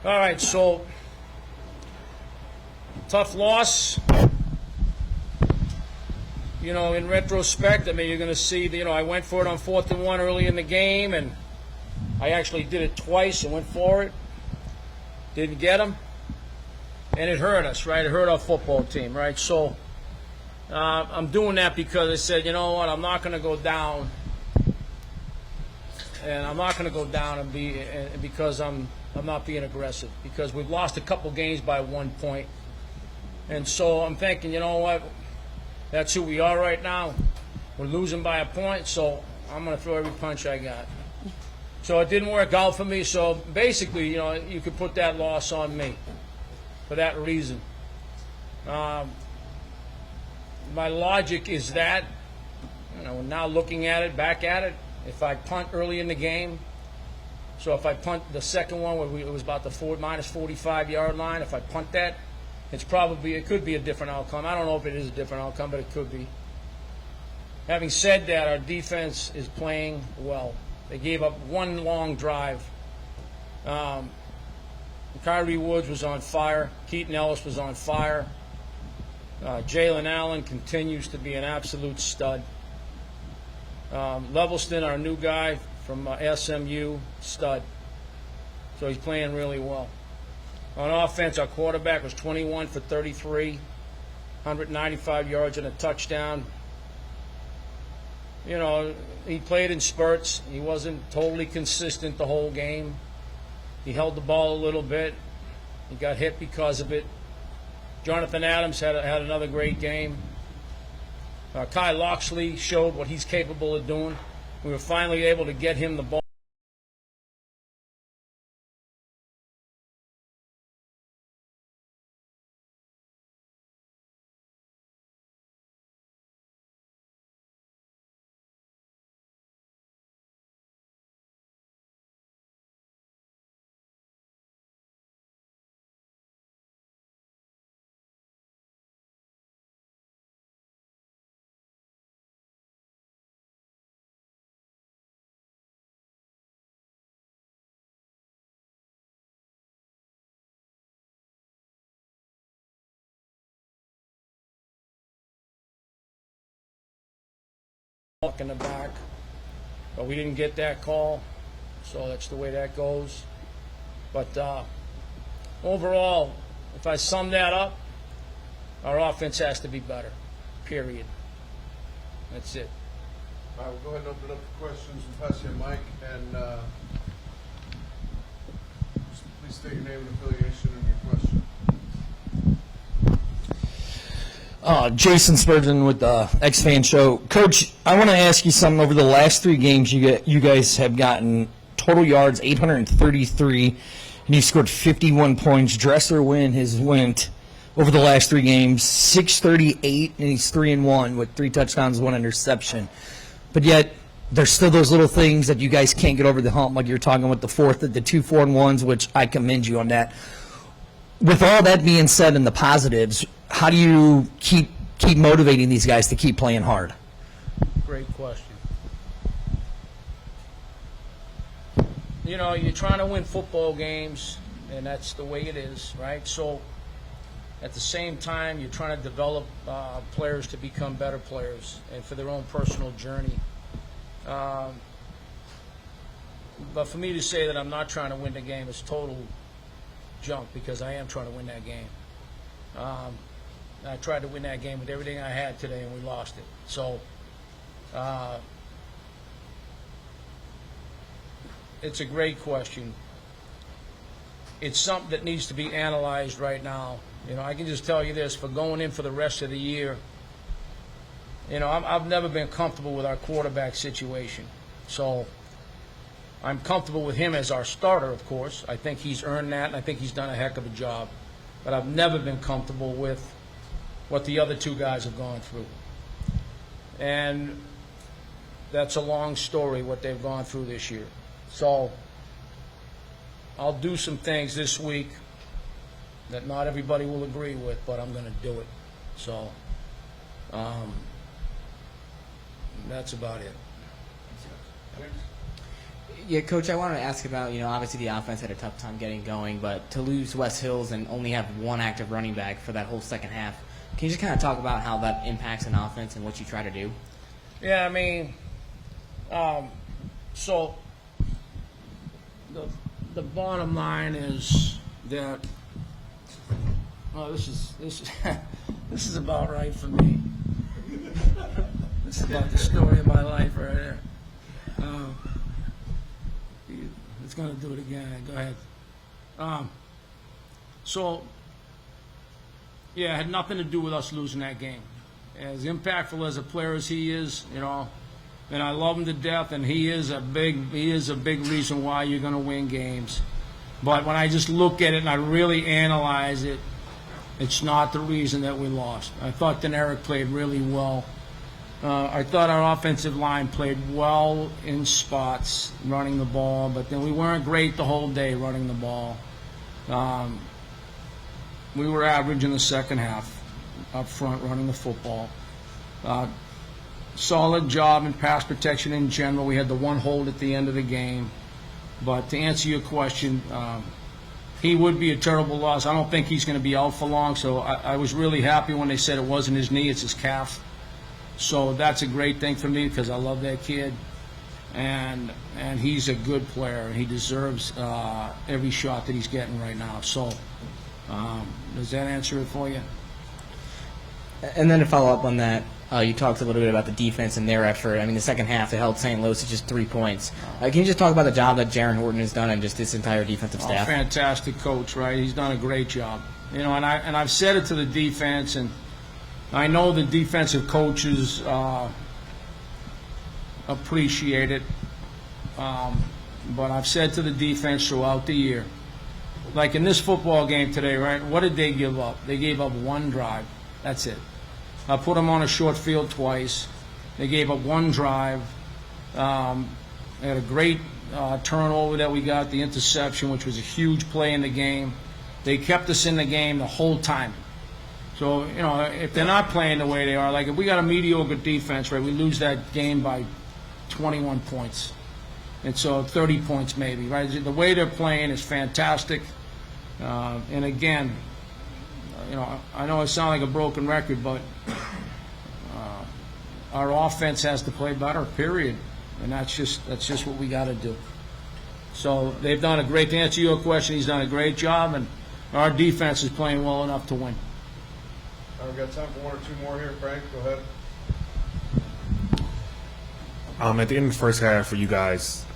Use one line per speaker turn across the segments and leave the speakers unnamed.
All right, so tough loss. You know, in retrospect, I mean, you're going to see, I went for it on 4th and 1 early in the game, and I actually did it twice and went for it. Didn't get them. And it hurt us, right? It hurt our football team, right? So I'm doing that because I said, you know what, I'm not going to go down. And I'm not going to go down and because I'm not being aggressive, because we've lost a couple games by 1 point. And so I'm thinking, you know what, that's who we are right now. We're losing by a point, so I'm going to throw every punch I got. So it didn't work out for me. So basically, you could put that loss on me for that reason. My logic is that, now looking at it, back at it, if I punt early in the game, so if I punt the second one where it was about the minus 45-yard line, if I punt that, it could be a different outcome. I don't know if it is a different outcome, but it could be. Having said that, our defense is playing well. They gave up one long drive. Kyrie Woods was on fire. Keaton Ellis was on fire. Jalen Allen continues to be an absolute stud. Levelston, our new guy from SMU, stud. So he's playing really well. On offense, our quarterback was 21 for 33, 195 yards and a touchdown. He played in spurts. He wasn't totally consistent the whole game. He held the ball a little bit. He got hit because of it. Jonathan Adams had another great game. Kai Loxley showed what he's capable of doing. We were finally able to get him the ball. In the back, but we didn't get that call, so that's the way that goes. But overall, if I sum that up, our offense has to be better, period. That's it.
All right, we'll go ahead and open up for questions and pass you a mic, and please state your name and affiliation and your question.
Jason Spurgeon with the X-Fan Show. Coach, I want to ask you something. Over the last 3 games, you guys have gotten total yards 833, and you scored 51 points. Dressler has went over the last 3 games 638, and he's 3-1 with 3 touchdowns, 1 interception. But yet, there's still those little things that you guys can't get over the hump, like you're talking with the 2 4-1s, which I commend you on that. With all that being said and the positives, how do you keep motivating these guys to keep playing hard?
Great question. You're trying to win football games, and that's the way it is, right? So at the same time, you're trying to develop players to become better players and for their own personal journey. But for me to say that I'm not trying to win the game is total junk, because I am trying to win that game. I tried to win that game with everything I had today, and we lost it. So it's a great question. It's something that needs to be analyzed right now. I can just tell you this, for going in for the rest of the year, I've never been comfortable with our quarterback situation. So I'm comfortable with him as our starter, of course. I think he's earned that, and I think he's done a heck of a job. But I've never been comfortable with what the other 2 guys have gone through. And that's a long story, what they've gone through this year. So I'll do some things this week that not everybody will agree with, but I'm going to do it. So that's about it.
Yeah, Coach, I wanted to ask about, obviously the offense had a tough time getting going, but to lose Wes Hills and only have one active running back for that whole second half, can you just kind of talk about how that impacts an offense and what you try to do?
Yeah, I mean, so the bottom line is that this is this is about right for me. This is about the story of my life right here. It's going to do it again. Go ahead. So, yeah, it had nothing to do with us losing that game. As impactful as a player as he is, and I love him to death, and he is a big reason why you're going to win games. But when I just look at it and I really analyze it, it's not the reason that we lost. I thought Deneric played really well. I thought our offensive line played well in spots running the ball, but then we weren't great the whole day running the ball. We were average in the second half up front running the football. Solid job in pass protection in general. We had the one hold at the end of the game. But to answer your question, he would be a terrible loss. I don't think he's going to be out for long, so I was really happy when they said it wasn't his knee, it's his calf. So that's a great thing for me because I love that kid, and he's a good player, and he deserves every shot that he's getting right now. So does that answer it for you?
And then to follow up on that, you talked a little bit about the defense and their effort. I mean, the second half, they held St. Louis to just 3 points. Can you just talk about the job that Jaron Horton has done and just this entire defensive staff?
Fantastic coach, right? He's done a great job. And I've said it to the defense, and I know the defensive coaches appreciate it, but I've said to the defense throughout the year, like in this football game today, right, what did they give up? They gave up one drive. That's it. I put them on a short field twice. They gave up one drive. They had a great turnover that we got, the interception, which was a huge play in the game. They kept us in the game the whole time. So, if they're not playing the way they are, like if we got a mediocre defense, right, we lose that game by 21 points. And so 30 points maybe, right? The way they're playing is fantastic. And again, I know I sound like a broken record, but our offense has to play better, period. And that's just what we got to do. So they've done a great, to answer your question, he's done a great job, and our defense is playing well enough to win.
We've got time for one or two more here. Frank, go ahead.
At the end of the first half, for you guys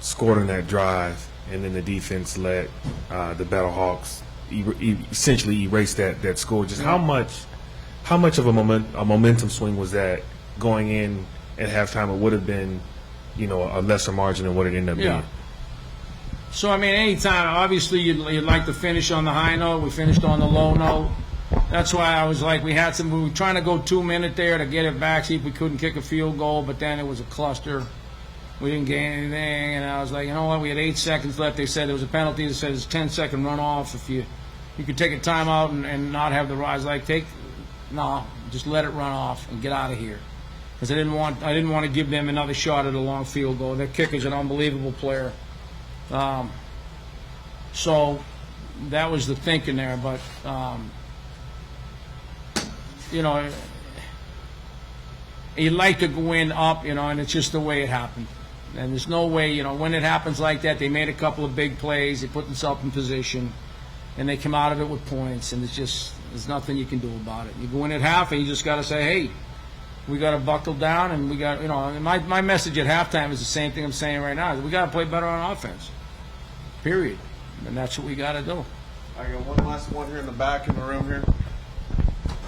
scored on that drive, and then the defense let the Battlehawks essentially erase that score. Just how much of a momentum swing was that going in at halftime? It would have been, a lesser margin than what it ended up being.
So I mean, anytime, obviously you'd like to finish on the high note. We finished on the low note. That's why I was like, we were trying to go 2 minutes there to get it back, see if we couldn't kick a field goal, but then it was a cluster. We didn't gain anything, and I was like, you know what, we had 8 seconds left. They said there was a penalty. They said it's a 10-second runoff. If you could take a timeout and not have the rise, just let it run off and get out of here. Because I didn't want to give them another shot at a long field goal. Their kicker's an unbelievable player. So that was the thinking there, but you'd like to go in up, and it's just the way it happened. And there's no way, when it happens like that, they made a couple of big plays, they put themselves in position, and they come out of it with points, and there's nothing you can do about it. You go in at half, and you just got to say, hey, we got to buckle down, and we got, and my message at halftime is the same thing I'm saying right now, is we got to play better on offense, period. And that's what we got to do.
I got one last one here in the back in the room here.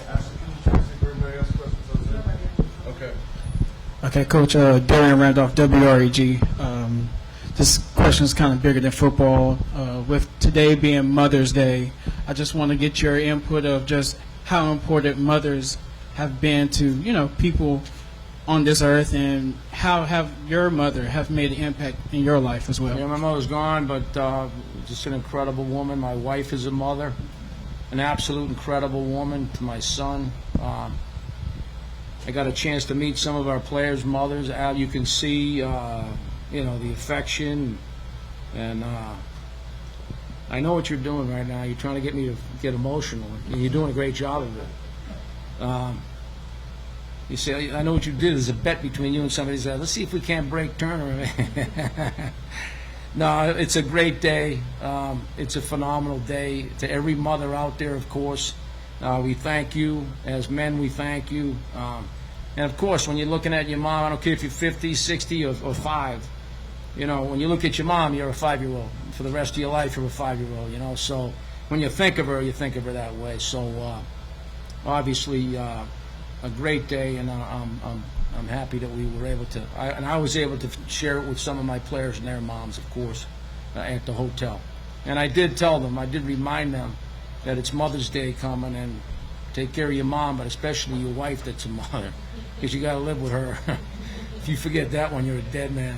Ashley, can you check if everybody else questions on Zoom? Okay.
Okay, Coach, Darian Randolph, WREG. This question is kind of bigger than football. With today being Mother's Day, I just want to get your input of just how important mothers have been to, people on this earth, and how have your mother have made an impact in your life as well.
Yeah, my mother's gone, but just an incredible woman. My wife is a mother, an absolute incredible woman to my son. I got a chance to meet some of our players' mothers. Al, you can see, the affection, and I know what you're doing right now. You're trying to get me to get emotional, and you're doing a great job of it. You say, I know what you did. There's a bet between you and somebody. Said, let's see if we can't break Turner. No, it's a great day. It's a phenomenal day. To every mother out there, of course, we thank you. As men, we thank you. And, of course, when you're looking at your mom, I don't care if you're 50, 60, or 5. When you look at your mom, you're a 5-year-old. For the rest of your life, you're a 5-year-old, So when you think of her that way. So, obviously, a great day, and I'm happy that we were able to. I was able to share it with some of my players and their moms, of course, at the hotel. And I did tell them, I did remind them that it's Mother's Day coming, and take care of your mom, but especially your wife that's a mother, because you got to live with her. If you forget that one, you're a dead man.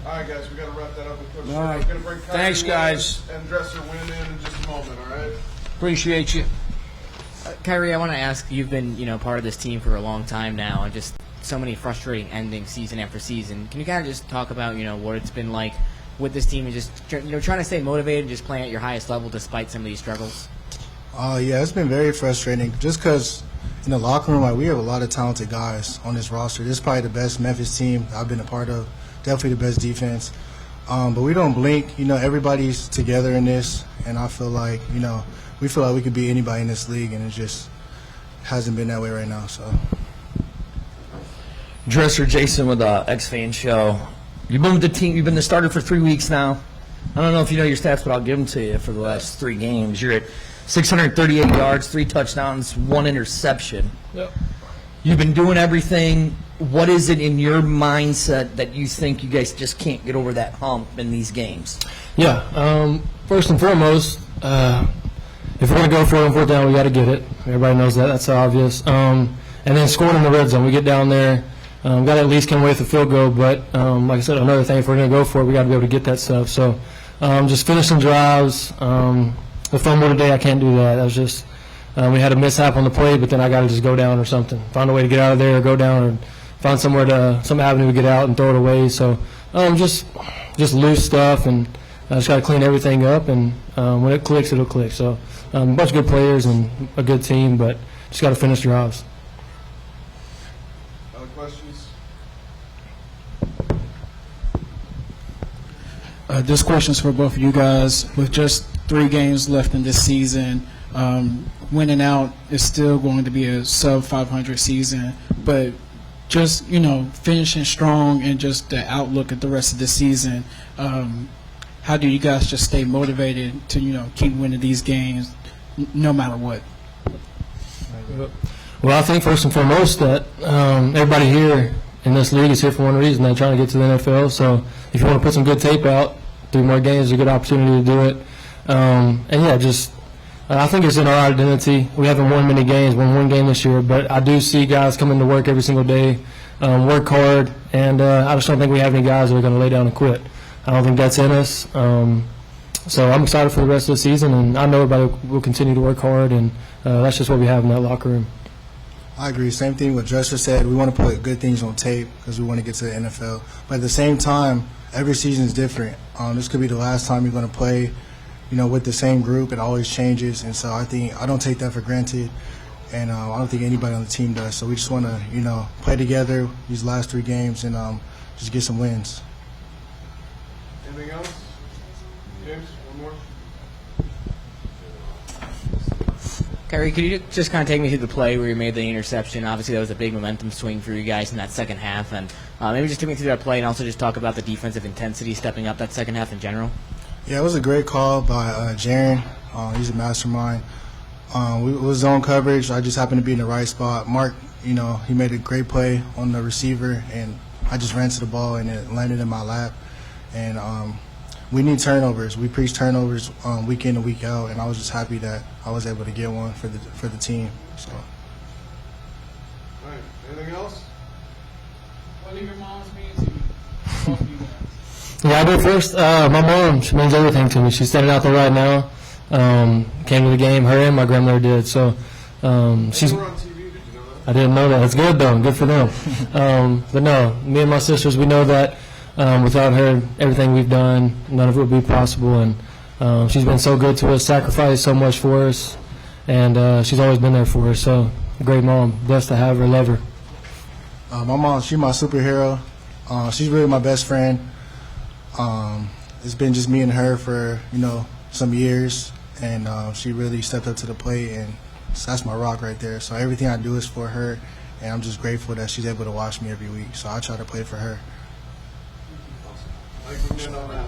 All right, guys, we got to wrap that up. All
right.
We're going to bring Kyrie
Thanks, guys.
Williams and Dresser Wynn in just a moment, all right?
Appreciate you.
Kyrie, I want to ask, you've been, part of this team for a long time now, and just so many frustrating endings season after season. Can you kind of just talk about, what it's been like with this team and just, trying to stay motivated and just playing at your highest level despite some of these struggles?
Yeah, it's been very frustrating just because in the locker room, we have a lot of talented guys on this roster. This is probably the best Memphis team I've been a part of, definitely the best defense. But we don't blink. Everybody's together in this, and I feel like, we feel like we could beat anybody in this league, and it just hasn't been that way right now. So,
Dresser Jason with the X-Fan Show. You've been with the team. You've been the starter for 3 weeks now. I don't know if you know your stats, but I'll give them to you for the last 3 games. You're at 638 yards, 3 touchdowns, 1 interception.
Yep.
You've been doing everything. What is it in your mindset that you think you guys just can't get over that hump in these games?
Yeah. First and foremost, if we're going to go for it on 4th down, we got to get it. Everybody knows that. That's obvious. And then scoring in the red zone. We get down there. Got to at least come away with a field goal. But, like I said, another thing, if we're going to go for it, we got to be able to get that stuff. So just finishing drives. The fumble today, I can't do that. That was just we had a mishap on the play, but then I got to just go down or something. Find a way to get out of there or go down or find some avenue to get out and throw it away. So just loose stuff, and I just got to clean everything up, and when it clicks, it'll click. So a bunch of good players and a good team, but just got to finish drives.
Other questions?
This question's for both of you guys. With just 3 games left in this season, winning out is still going to be a sub-500 season, but just, finishing strong and just the outlook at the rest of the season, how do you guys just stay motivated to, keep winning these games no matter what?
Well, I think first and foremost that everybody here in this league is here for one reason. They're trying to get to the NFL. So if you want to put some good tape out, 3 more games is a good opportunity to do it. And yeah, just I think it's in our identity. We haven't won many games, won 1 game this year, but I do see guys coming to work every single day, work hard, and I just don't think we have any guys that are going to lay down and quit. I don't think that's in us. So I'm excited for the rest of the season, and I know everybody will continue to work hard, and that's just what we have in that locker room.
I agree. Same thing what Dresser said. We want to put good things on tape because we want to get to the NFL. But at the same time, every season is different. This could be the last time you're going to play, with the same group. It always changes, and so I don't take that for granted, and I don't think anybody on the team does. So we just want to, play together these last 3 games and just get some wins.
Anything else? James, one more?
Kyrie, could you just kind of take me through the play where you made the interception? Obviously, that was a big momentum swing for you guys in that second half. And maybe just take me through that play and also just talk about the defensive intensity stepping up that second half in general.
Yeah, it was a great call by Jaren. He's a mastermind. It was zone coverage. I just happened to be in the right spot. Mark, he made a great play on the receiver, and I just ran to the ball, and it landed in my lap. And we need turnovers. We preach turnovers week in and week out, and I was just happy that I was able to get one for the team. So.
All right. Anything else?
What do your moms mean to you?
Yeah, I'll go first. My mom, she means everything to me. She's standing out there right now. Came to the game. Her and my grandmother did. So she's.
We're on TV. Did you know that?
I didn't know that. It's good though. Good for them. But no, me and my sisters, we know that Without her, everything we've done, none of it would be possible. And she's been so good to us, sacrificed so much for us, and she's always been there for us. So, a great mom. Blessed to have her. Love her.
My mom, she's my superhero. She's really my best friend. It's been just me and her for, some years, and she really stepped up to the plate, and so that's my rock right there. So everything I do is for her, and I'm just grateful that she's able to watch me every week. So I try to play for her.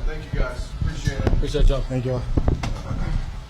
Thank you, guys. Appreciate it.
Appreciate y'all.
Thank you all.